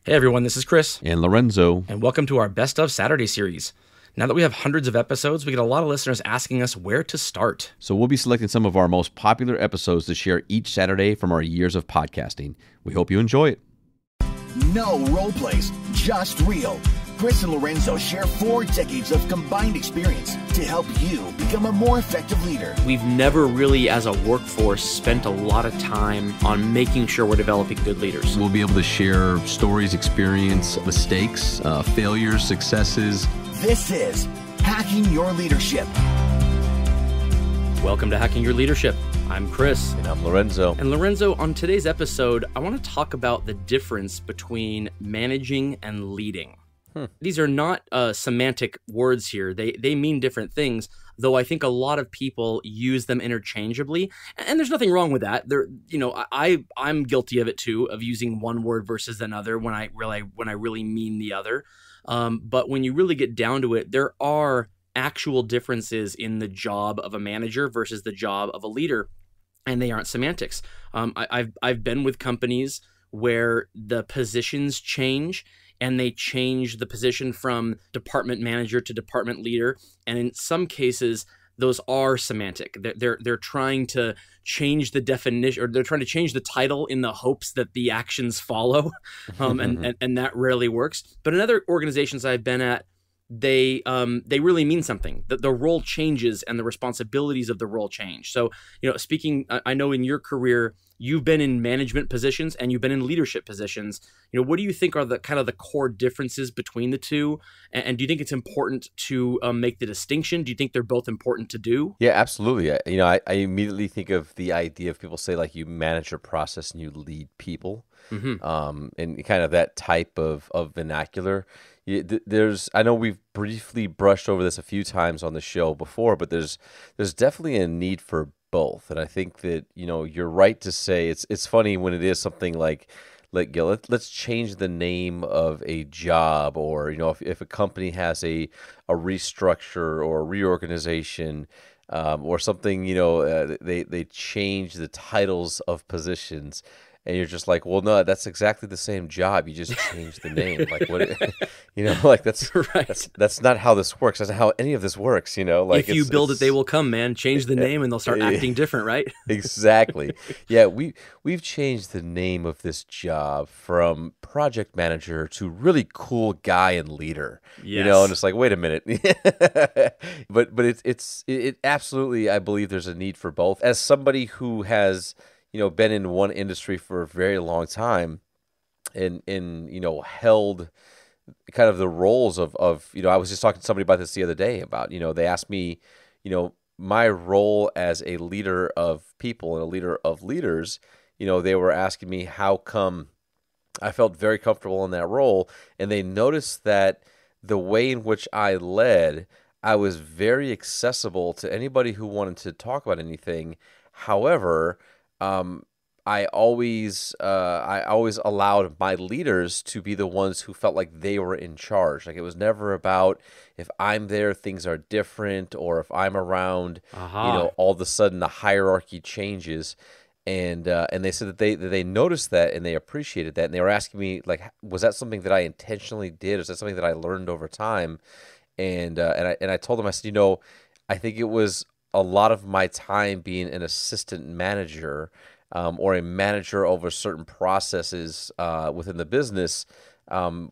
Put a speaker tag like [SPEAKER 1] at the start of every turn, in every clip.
[SPEAKER 1] Hey everyone, this is Chris.
[SPEAKER 2] And Lorenzo.
[SPEAKER 1] And welcome to our Best of Saturday series. Now that we have hundreds of episodes, we get a lot of listeners asking us where to start.
[SPEAKER 2] So we'll be selecting some of our most popular episodes to share each Saturday from our years of podcasting. We hope you enjoy it.
[SPEAKER 3] No role plays, just real. Chris and Lorenzo share 4 decades of combined experience to help you become a more effective leader.
[SPEAKER 4] We've never really, as a workforce, spent a lot of time on making sure we're developing good leaders.
[SPEAKER 2] We'll be able to share stories, experience, mistakes, failures, successes.
[SPEAKER 3] This is Hacking Your Leadership.
[SPEAKER 4] Welcome to Hacking Your Leadership. I'm Chris.
[SPEAKER 2] And I'm Lorenzo.
[SPEAKER 4] And Lorenzo, on today's episode, I want to talk about the difference between managing and leading. These are not semantic words here. They mean different things, though I think a lot of people use them interchangeably. And there's nothing wrong with that. I'm guilty of it too, of using one word versus another when I really mean the other. But when you really get down to it, there are actual differences in the job of a manager versus the job of a leader, and they aren't semantics. I've been with companies where the positions change, and they change the position from department manager to department leader. And in some cases, those are semantic. They're trying to change the definition, or they're trying to change the title in the hopes that the actions follow. And that rarely works. But in other organizations I've been at, they really mean something. The role changes and the responsibilities of the role change. So, speaking, I know in your career, you've been in management positions and you've been in leadership positions. What do you think are the kind of the core differences between the two? And do you think it's important to make the distinction? Do you think they're both important to do?
[SPEAKER 5] Yeah, absolutely. I immediately think of the idea of people say like you manage a process and you lead people, and kind of that type of vernacular. I know we've briefly brushed over this a few times on the show before, but there's definitely a need for both. And I think that, you're right to say it's funny when it is something like let's change the name of a job, or, if a company has a restructure or a reorganization, or something, they change the titles of positions. And you're just like, well, no, that's exactly the same job. You just changed the name. Like what? That's right. That's not how this works. That's not how any of this works.
[SPEAKER 4] If you build it, they will come, man. Change the name, and they'll start acting different, right?
[SPEAKER 5] Exactly. Yeah, we've changed the name of this job from project manager to really cool guy and leader.
[SPEAKER 4] Yes.
[SPEAKER 5] And it's like, wait a minute. but it absolutely, I believe there's a need for both. As somebody who has been in one industry for a very long time and held kind of the roles of I was just talking to somebody about this the other day about, they asked me, my role as a leader of people and a leader of leaders, they were asking me how come I felt very comfortable in that role. And they noticed that the way in which I led, I was very accessible to anybody who wanted to talk about anything. However, I always allowed my leaders to be the ones who felt like they were in charge. Like it was never about if I'm there, things are different, or if I'm around, all of a sudden the hierarchy changes. And they said that they noticed that and they appreciated that. And they were asking me like, was that something that I intentionally did? Or is that something that I learned over time? And I told them, I said, I think it was a lot of my time being an assistant manager, or a manager over certain processes within the business,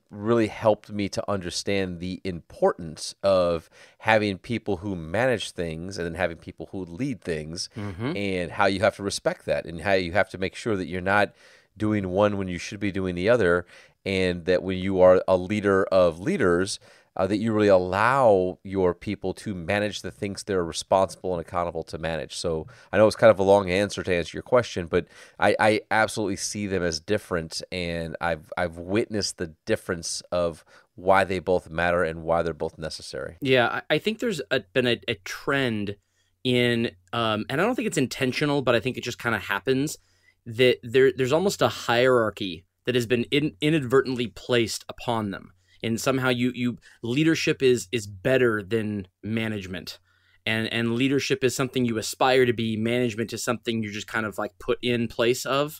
[SPEAKER 5] really helped me to understand the importance of having people who manage things and then having people who lead things, and how you have to respect that and how you have to make sure that you're not doing one when you should be doing the other, and that when you are a leader of leaders, that you really allow your people to manage the things they're responsible and accountable to manage. So I know it's kind of a long answer to answer your question, but I absolutely see them as different, and I've witnessed the difference of why they both matter and why they're both necessary.
[SPEAKER 4] Yeah, I think there's been a trend in, and I don't think it's intentional, but I think it just kind of happens, that there's almost a hierarchy that has been inadvertently placed upon them. And somehow you leadership is better than management, and leadership is something you aspire to be. Management is something you're just kind of like put in place of.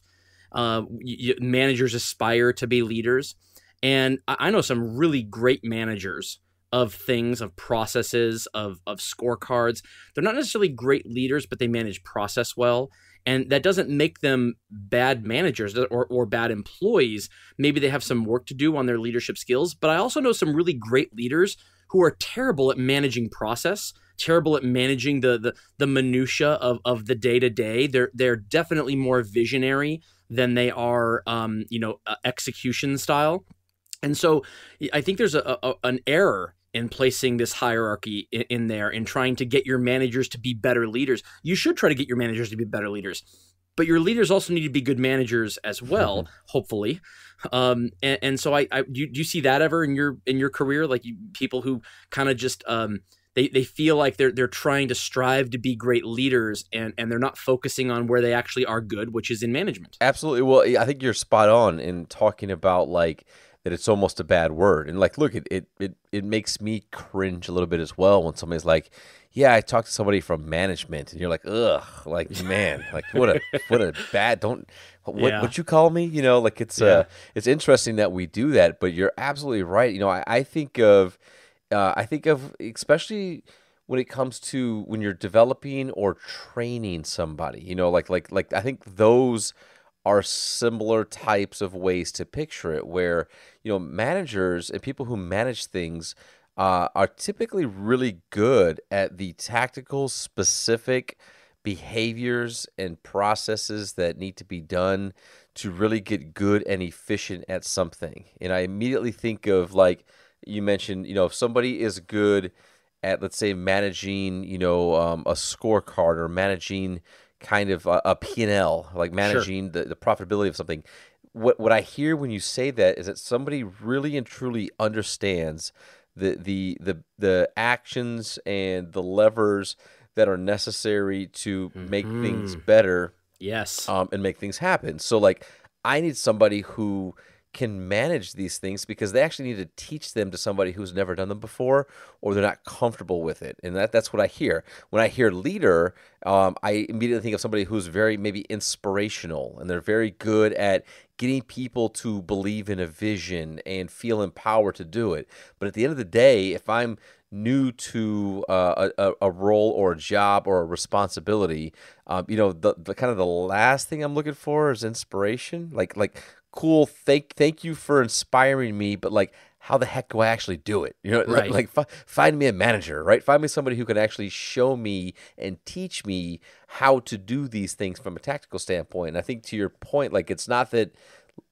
[SPEAKER 4] Managers aspire to be leaders, And I know some really great managers of things, of processes, of scorecards. They're not necessarily great leaders, but they manage process well. And that doesn't make them bad managers or bad employees. Maybe they have some work to do on their leadership skills. But I also know some really great leaders who are terrible at managing process, terrible at managing the minutia of the day to day. They're definitely more visionary than they are, execution style. And so I think there's an error in placing this hierarchy in there and trying to get your managers to be better leaders. You should try to get your managers to be better leaders, but your leaders also need to be good managers as well, hopefully. And so do you see that ever in your career? Like people who kind of just they feel like they're trying to strive to be great leaders and they're not focusing on where they actually are good, which is in management.
[SPEAKER 5] Absolutely. Well, I think you're spot on in talking about like that it's almost a bad word. And like, look, it makes me cringe a little bit as well when somebody's like, yeah, I talked to somebody from management, and you're like, ugh, like, man, like what a bad, what you call me? You know, like it's interesting that we do that, but you're absolutely right. You know, I think of especially when it comes to when you're developing or training somebody, you know, like I think those are similar types of ways to picture it, where, you know, managers and people who manage things are typically really good at the tactical, specific behaviors and processes that need to be done to really get good and efficient at something. And I immediately think of, like you mentioned, you know, if somebody is good at, let's say, managing, you know, a scorecard or managing kind of a P&L, like managing the profitability of something. What I hear when you say that is that somebody really and truly understands the actions and the levers that are necessary to make things better.
[SPEAKER 4] Yes.
[SPEAKER 5] And make things happen. So like I need somebody who can manage these things because they actually need to teach them to somebody who's never done them before, or they're not comfortable with it. And that's what I hear. When I hear leader, I immediately think of somebody who's very maybe inspirational, and they're very good at getting people to believe in a vision and feel empowered to do it. But at the end of the day, if I'm new to a role or a job or a responsibility, you know, the kind of the last thing I'm looking for is inspiration. Like cool, thank you for inspiring me, but like, how the heck do I actually do it? You know,
[SPEAKER 4] right.
[SPEAKER 5] like find me a manager, right? Find me somebody who can actually show me and teach me how to do these things from a tactical standpoint. And I think to your point, like, it's not that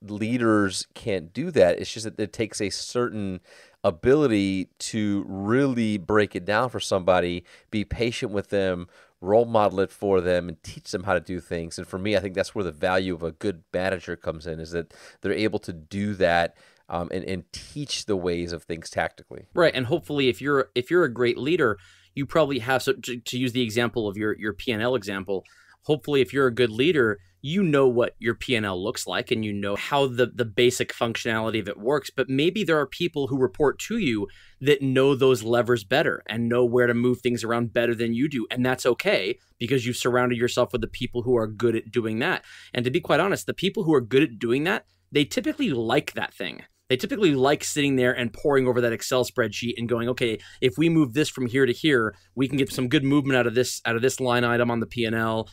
[SPEAKER 5] leaders can't do that. It's just that it takes a certain ability to really break it down for somebody, be patient with them, role model it for them, and teach them how to do things. And for me, I think that's where the value of a good manager comes in, is that they're able to do that and teach the ways of things tactically.
[SPEAKER 4] Right. And hopefully if you're a great leader, you probably have, so to use the example of your P&L example, hopefully if you're a good leader, you know what your P&L looks like and you know how the basic functionality of it works. But maybe there are people who report to you that know those levers better and know where to move things around better than you do. And that's okay, because you've surrounded yourself with the people who are good at doing that. And to be quite honest, the people who are good at doing that, they typically like that thing. They typically like sitting there and poring over that Excel spreadsheet and going, okay, if we move this from here to here, we can get some good movement out of this line item on the P&L.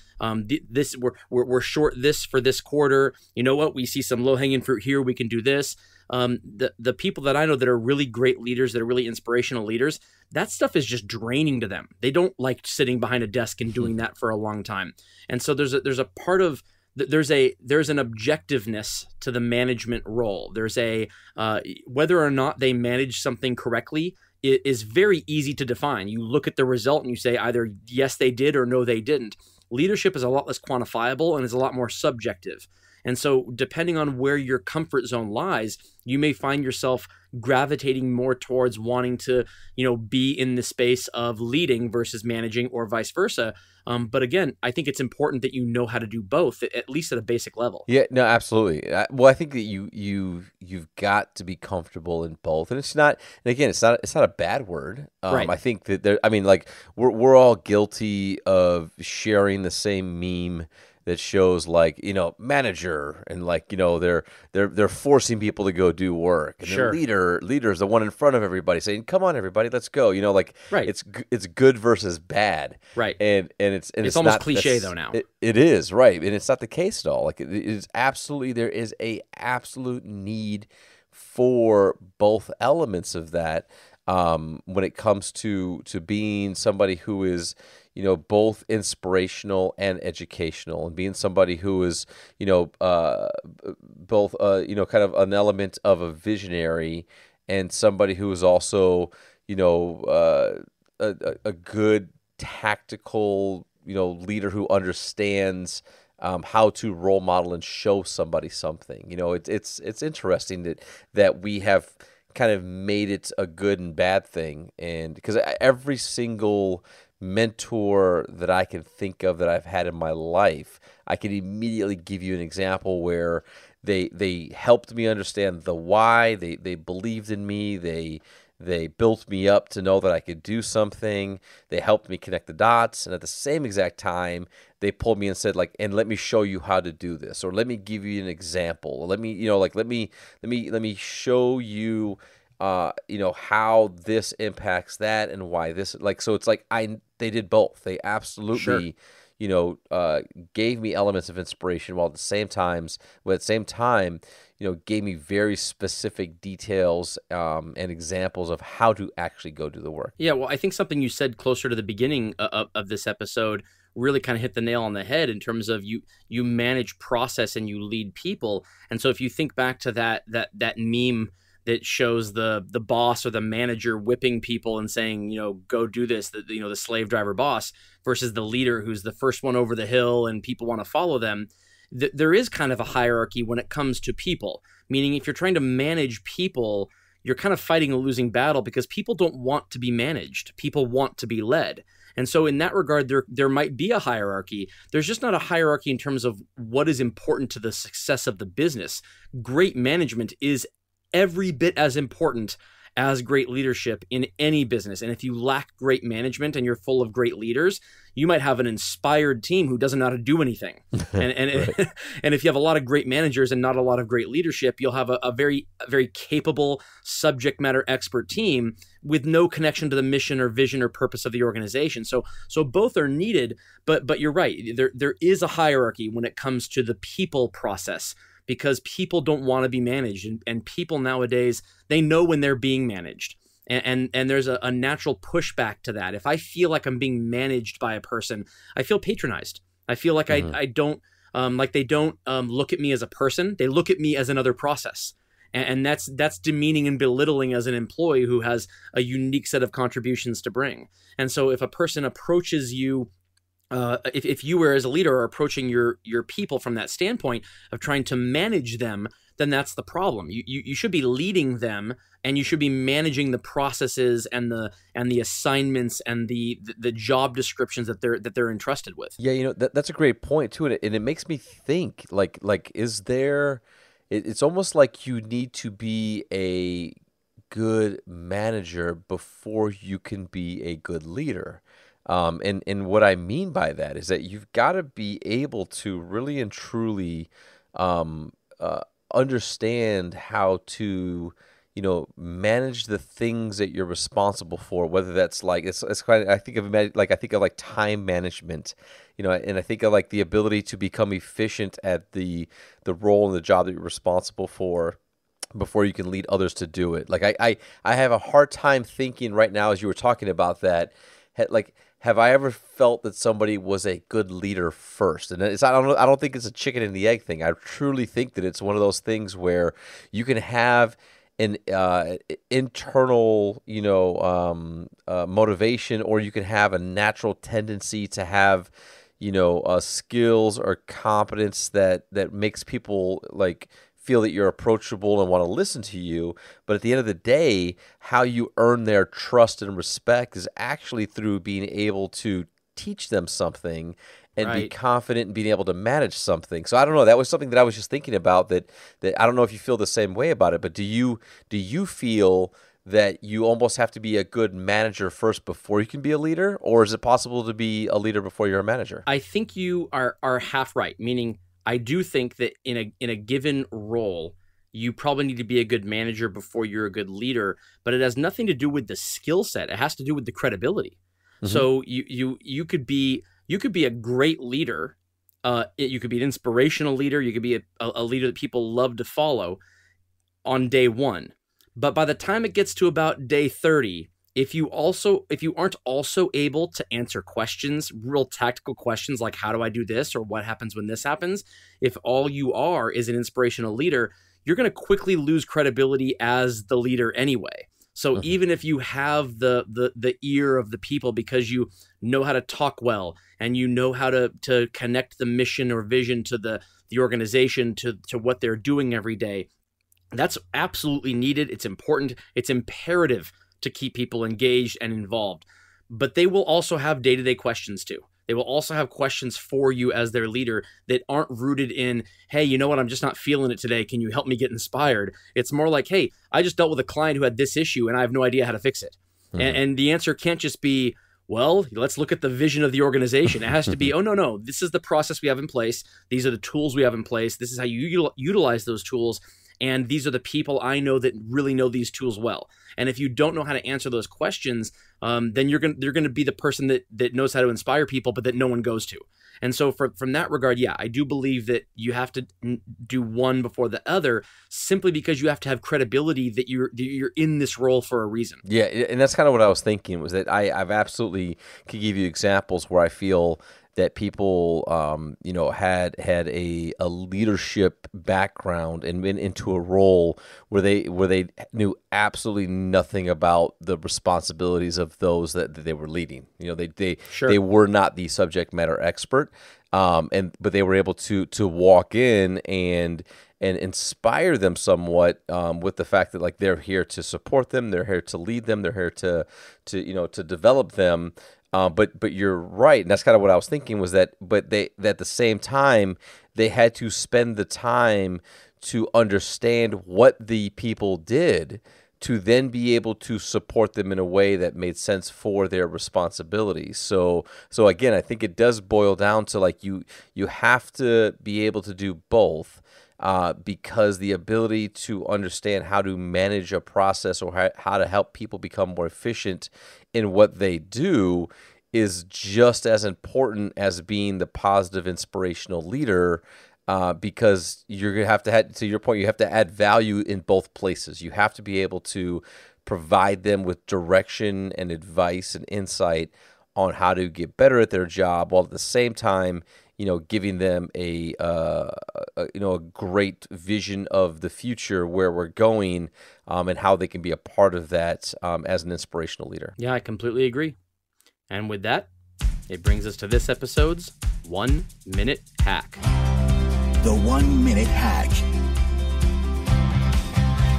[SPEAKER 4] This we're short this for this quarter. You know what? We see some low hanging fruit here. We can do this. The people that I know that are really great leaders, that are really inspirational leaders, that stuff is just draining to them. They don't like sitting behind a desk and doing that for a long time. And so there's a part of there's an objectiveness to the management role. There's a whether or not they manage something correctly is very easy to define. You look at the result and you say either yes they did or no they didn't. Leadership is a lot less quantifiable and is a lot more subjective. And so depending on where your comfort zone lies, you may find yourself gravitating more towards wanting to, be in the space of leading versus managing, or vice versa. But again, I think it's important that you know how to do both, at least at a basic level.
[SPEAKER 5] Yeah, no, absolutely. Well, I think that you've got to be comfortable in both, and it's not. And again, it's not a bad word.
[SPEAKER 4] Right.
[SPEAKER 5] I think that like we're all guilty of sharing the same meme that shows like, manager, and like, they're forcing people to go do work, and
[SPEAKER 4] Sure.
[SPEAKER 5] the leader is the one in front of everybody saying, "Come on, everybody, let's go." Like
[SPEAKER 4] Right.
[SPEAKER 5] it's good versus bad,
[SPEAKER 4] Right.
[SPEAKER 5] and it's
[SPEAKER 4] almost
[SPEAKER 5] not
[SPEAKER 4] cliche though now.
[SPEAKER 5] It is, right, and it's not the case at all. Like it is absolutely, there is a absolute need for both elements of that, when it comes to being somebody who is, both inspirational and educational, and being somebody who is, both, kind of an element of a visionary, and somebody who is also, a good tactical, leader who understands how to role model and show somebody something. It's interesting that we have kind of made it a good and bad thing, and because every single mentor that I can think of that I've had in my life, I can immediately give you an example where they helped me understand the why. They believed in me. They built me up to know that I could do something. They helped me connect the dots, and at the same exact time, they pulled me and said, like, "And let me show you how to do this, or let me give you an example, or let me, let me show you, how this impacts that, and why this." Like, so it's like they did both. They absolutely.
[SPEAKER 4] Sure.
[SPEAKER 5] Gave me elements of inspiration, while at the same time, gave me very specific details, and examples of how to actually go do the work.
[SPEAKER 4] Yeah, well, I think something you said closer to the beginning of this episode really kind of hit the nail on the head in terms of you manage process and you lead people. And so if you think back to that meme that shows the boss or the manager whipping people and saying, go do this, the slave driver boss versus the leader who's the first one over the hill and people want to follow them. There is kind of a hierarchy when it comes to people, meaning if you're trying to manage people, you're kind of fighting a losing battle because people don't want to be managed. People want to be led. And so in that regard, there might be a hierarchy. There's just not a hierarchy in terms of what is important to the success of the business. Great management is every bit as important as great leadership in any business. And if you lack great management and you're full of great leaders, you might have an inspired team who doesn't know how to do anything. And
[SPEAKER 5] Right.
[SPEAKER 4] and if you have a lot of great managers and not a lot of great leadership, you'll have a very, very capable subject matter expert team with no connection to the mission or vision or purpose of the organization. So both are needed, but you're right. There is a hierarchy when it comes to the people process, because people don't want to be managed, and people nowadays, they know when they're being managed. And there's a natural pushback to that. If I feel like I'm being managed by a person, I feel patronized. I feel like I don't, like they don't look at me as a person. They look at me as another process. And that's demeaning and belittling as an employee who has a unique set of contributions to bring. And so if a person approaches you, if you were as a leader are approaching your people from that standpoint of trying to manage them, then that's the problem. You should be leading them, and you should be managing the processes and the assignments and the job descriptions that they're entrusted with.
[SPEAKER 5] Yeah, that's a great point too, and it makes me think like is there? It's almost like you need to be a good manager before you can be a good leader. And what I mean by that is that you've got to be able to really and truly understand how to, manage the things that you're responsible for. Whether that's like it's kind of, I think of like time management, and I think of like the ability to become efficient at the role and the job that you're responsible for before you can lead others to do it. Like I have a hard time thinking right now as you were talking about that, like, have I ever felt that somebody was a good leader first? And I don't think it's a chicken and the egg thing. I truly think that it's one of those things where you can have an internal, motivation, or you can have a natural tendency to have, skills or competence that makes people like feel that you're approachable and want to listen to you. But at the end of the day, how you earn their trust and respect is actually through being able to teach them something and be
[SPEAKER 4] Right.
[SPEAKER 5] confident in being able to manage something. So I don't know. That was something that I was just thinking about that I don't know if you feel the same way about it, but do you feel that you almost have to be a good manager first before you can be a leader? Or is it possible to be a leader before you're a manager?
[SPEAKER 4] I think you are half right, meaning I do think that in a given role, you probably need to be a good manager before you're a good leader, but it has nothing to do with the skill set. It has to do with the credibility. So you could be a great leader. You could be an inspirational leader. You could be a leader that people love to follow on day one. But by the time it gets to about day 30, if you aren't also able to answer questions, real tactical questions like how do I do this or what happens when this happens, if all you are is an inspirational leader, you're going to quickly lose credibility as the leader anyway. So even if you have the ear of the people because you know how to talk well and you know how to connect the mission or vision to the organization to what they're doing every day, that's absolutely needed. It's important. It's imperative to keep people engaged and involved. But they will also have day-to-day questions too. They will also have questions for you as their leader that aren't rooted in, hey, you know what, I'm just not feeling it today. Can you help me get inspired? It's more like, hey, I just dealt with a client who had this issue and I have no idea how to fix it. And the answer can't just be, well, let's look at the vision of the organization. It has to be, oh, no, this is the process we have in place. These are the tools we have in place. This is how you utilize those tools. And these are the people I know that really know these tools well. And if you don't know how to answer those questions, then you're going to be the person that knows how to inspire people, but that no one goes to. And so from that regard, yeah, I do believe that you have to do one before the other, simply because you have to have credibility that you're in this role for a reason.
[SPEAKER 5] Yeah, and that's kind of what I was thinking, was that I've absolutely could give you examples where I feel that people, had a leadership background and went into a role where they knew absolutely nothing about the responsibilities of those that they were leading. They were not the subject matter expert, but they were able to walk in and inspire them somewhat with the fact that, like, they're here to support them, they're here to lead them, they're here to develop them. But you're right, and that's kind of what I was thinking, was that, but they at the same time, they had to spend the time to understand what the people did to then be able to support them in a way that made sense for their responsibilities. So again, I think it does boil down to, like, you have to be able to do both. Because the ability to understand how to manage a process or how to help people become more efficient in what they do is just as important as being the positive, inspirational leader, because you're going to have, to your point, you have to add value in both places. You have to be able to provide them with direction and advice and insight on how to get better at their job, while at the same time, giving them a great vision of the future, where we're going, and how they can be a part of that as an inspirational leader.
[SPEAKER 4] Yeah, I completely agree. And with that, it brings us to this episode's 1 Minute Hack.
[SPEAKER 3] The 1 Minute Hack.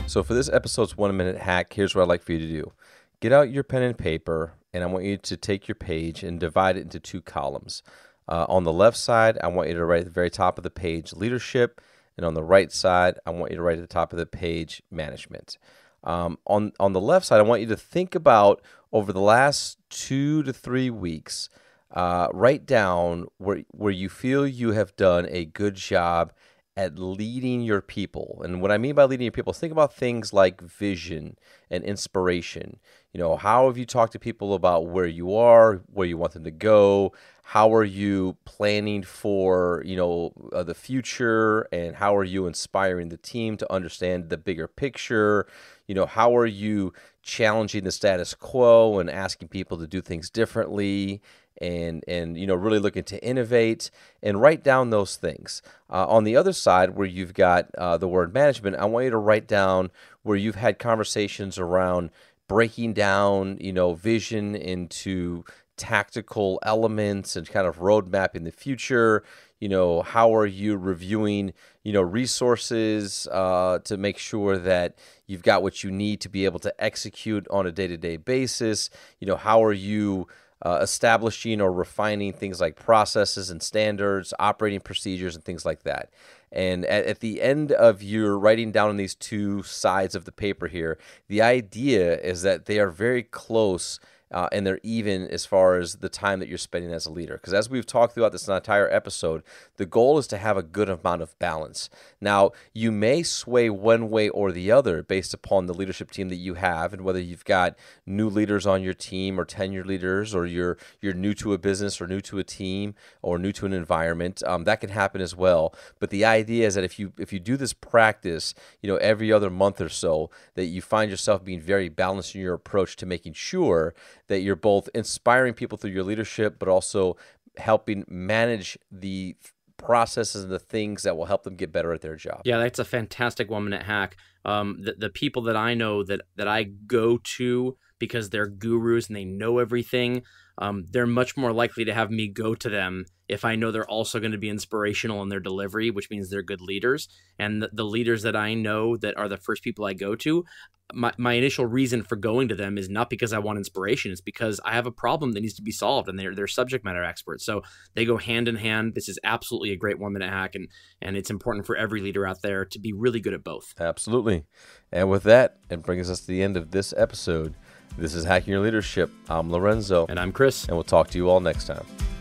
[SPEAKER 5] So for this episode's 1 Minute Hack, here's what I'd like for you to do. Get out your pen and paper, and I want you to take your page and divide it into 2 columns. On the left side, I want you to write at the very top of the page, leadership, and on the right side, I want you to write at the top of the page, management. On the left side, I want you to think about, over the last 2 to 3 weeks, write down where you feel you have done a good job at leading your people. And what I mean by leading your people, think about things like vision and inspiration. How have you talked to people about where you are, where you want them to go? How are you planning for, the future? And how are you inspiring the team to understand the bigger picture? How are you challenging the status quo and asking people to do things differently? And really looking to innovate, and write down those things. On the other side, where you've got the word management, I want you to write down where you've had conversations around breaking down, vision into tactical elements and kind of roadmap in the future. How are you reviewing, resources to make sure that you've got what you need to be able to execute on a day-to-day basis? How are you establishing or refining things like processes and standards, operating procedures, and things like that. And at the end of your writing down on these two sides of the paper here, the idea is that they are very close and they're even as far as the time that you're spending as a leader. Because as we've talked throughout this entire episode, the goal is to have a good amount of balance. Now, you may sway one way or the other based upon the leadership team that you have, and whether you've got new leaders on your team or tenured leaders, or you're new to a business or new to a team or new to an environment. That can happen as well. But the idea is that if you do this practice, every other month or so, that you find yourself being very balanced in your approach to making sure that you're both inspiring people through your leadership, but also helping manage the processes and the things that will help them get better at their job.
[SPEAKER 4] Yeah, that's a fantastic 1-minute hack. The people that I know that I go to because they're gurus and they know everything, they're much more likely to have me go to them if I know they're also going to be inspirational in their delivery, which means they're good leaders. And the leaders that I know that are the first people I go to, my initial reason for going to them is not because I want inspiration. It's because I have a problem that needs to be solved, and they're subject matter experts. So they go hand in hand. This is absolutely a great 1-minute hack, and it's important for every leader out there to be really good at both.
[SPEAKER 5] Absolutely. And with that, it brings us to the end of this episode. This is Hacking Your Leadership. I'm Lorenzo.
[SPEAKER 4] And I'm Chris.
[SPEAKER 5] And we'll talk to you all next time.